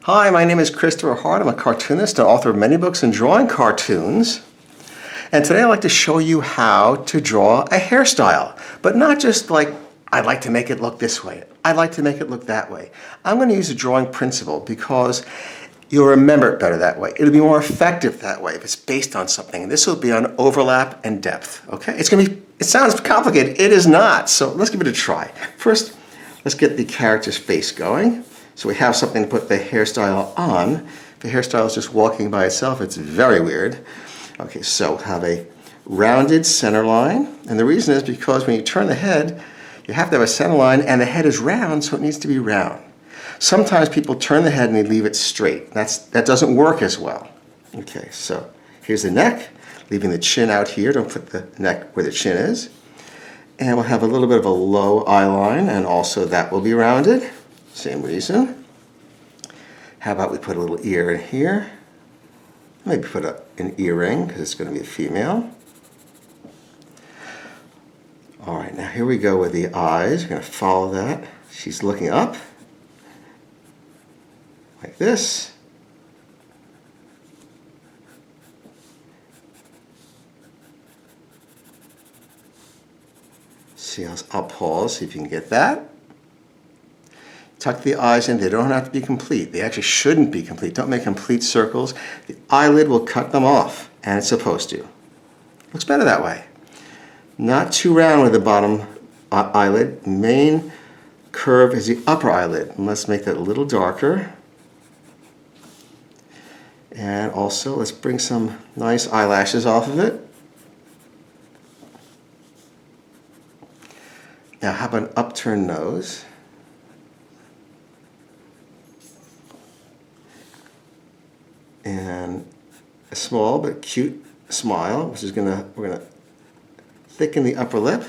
Hi, my name is Christopher Hart. I'm a cartoonist and author of many books and drawing cartoons. And today I'd like to show you how to draw a hairstyle, but not just like, I'd like to make it look this way. I'd like to make it look that way. I'm going to use a drawing principle because you'll remember it better that way. It'll be more effective that way if it's based on something. And this will be on overlap and depth, okay? It sounds complicated. It is not. So let's give it a try. First, let's get the character's face going. So we have something to put the hairstyle on. If the hairstyle is just walking by itself, it's very weird. Okay, so have a rounded center line. And the reason is because when you turn the head, you have to have a center line, and the head is round, so it needs to be round. Sometimes people turn the head and they leave it straight. That doesn't work as well. Okay, so here's the neck, leaving the chin out here. Don't put the neck where the chin is. And we'll have a little bit of a low eye line, and also that will be rounded. Same reason. How about we put a little ear in here? Maybe put an earring, because it's going to be a female. All right, now here we go with the eyes. We're going to follow that. She's looking up, like this. See, I'll pause, see if you can get that. Tuck the eyes in. They don't have to be complete. They actually shouldn't be complete. Don't make complete circles. The eyelid will cut them off, and it's supposed to. Looks better that way. Not too round with the bottom eyelid. Main curve is the upper eyelid. And let's make that a little darker. And also, let's bring some nice eyelashes off of it. Now, how about an upturned nose? And a small but cute smile, which is we're gonna thicken the upper lip.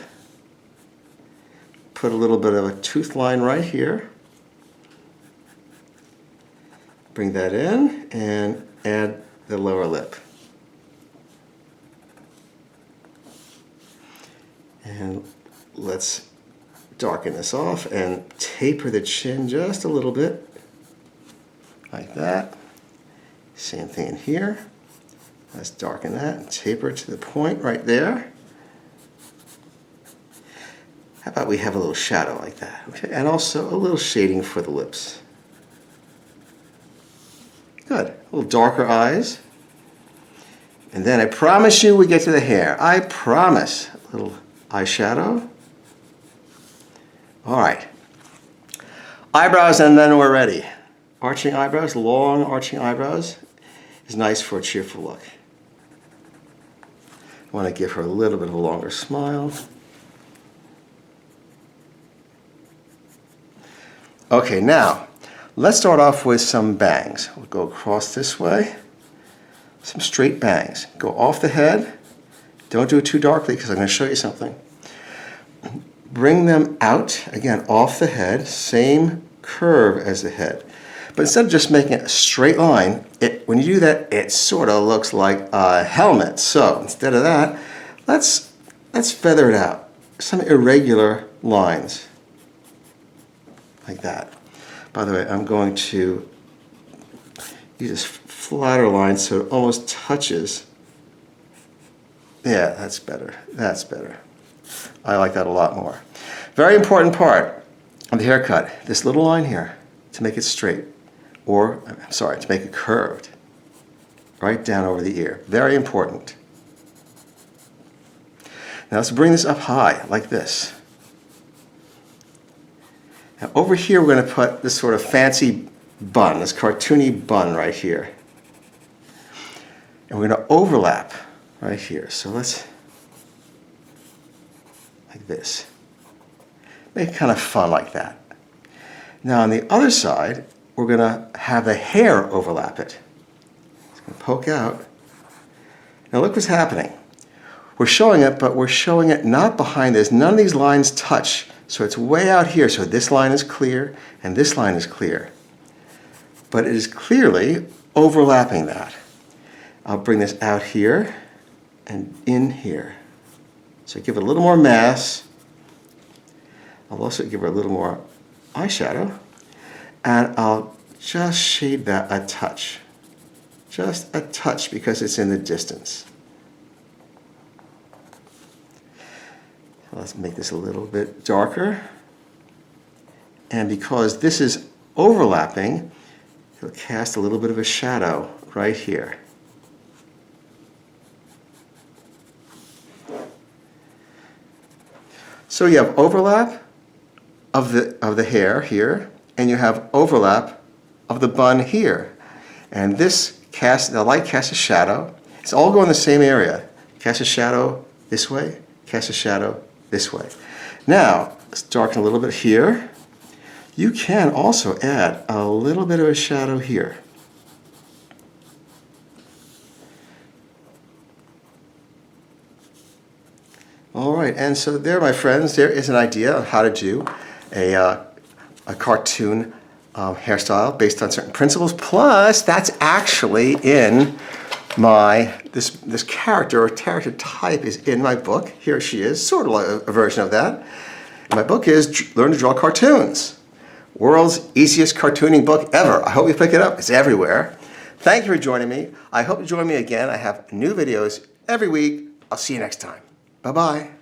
Put a little bit of a tooth line right here. Bring that in and add the lower lip. And let's darken this off and taper the chin just a little bit, like that. Same thing in here. Let's darken that and taper it to the point right there. How about we have a little shadow like that? Okay, and also a little shading for the lips. Good. A little darker eyes. And then I promise you we get to the hair. I promise. A little eyeshadow. All right. Eyebrows, and then we're ready. Arching eyebrows, long arching eyebrows is nice for a cheerful look. I want to give her a little bit of a longer smile. Okay, now let's start off with some bangs. We'll go across this way. Some straight bangs. Go off the head. Don't do it too darkly because I'm going to show you something. Bring them out, again, off the head, same curve as the head. But instead of just making a straight line, when you do that, it sort of looks like a helmet. So instead of that, let's feather it out. Some irregular lines, like that. By the way, I'm going to use this flatter line so it almost touches. Yeah, that's better. That's better. I like that a lot more. Very important part of the haircut, this little line here, to make it straight. Or, I'm sorry, to make it curved, right down over the ear. Very important. Now let's bring this up high, like this. Now over here we're going to put this sort of fancy bun, this cartoony bun right here. And we're going to overlap right here. So let's, like this. Make it kind of fun like that. Now on the other side, we're going to have the hair overlap it. It's going to poke out. Now look what's happening. We're showing it, but we're showing it not behind this. None of these lines touch, so it's way out here. So this line is clear, and this line is clear. But it is clearly overlapping that. I'll bring this out here and in here. So give it a little more mass. I'll also give her a little more eyeshadow. And I'll just shade that a touch. Just a touch because it's in the distance. Let's make this a little bit darker. And because this is overlapping, it'll cast a little bit of a shadow right here. So you have overlap of the hair here, and you have overlap of the bun here. And the light casts a shadow. It's all going in the same area. Cast a shadow this way, cast a shadow this way. Now, let's darken a little bit here. You can also add a little bit of a shadow here. All right, and so there, my friends, there is an idea of how to do a cartoon hairstyle based on certain principles. Plus, that's actually in this character or character type is in my book. Here she is, sort of like a version of that. And my book is Learn to Draw Cartoons. World's easiest cartooning book ever. I hope you pick it up. It's everywhere. Thank you for joining me. I hope you join me again. I have new videos every week. I'll see you next time. Bye-bye.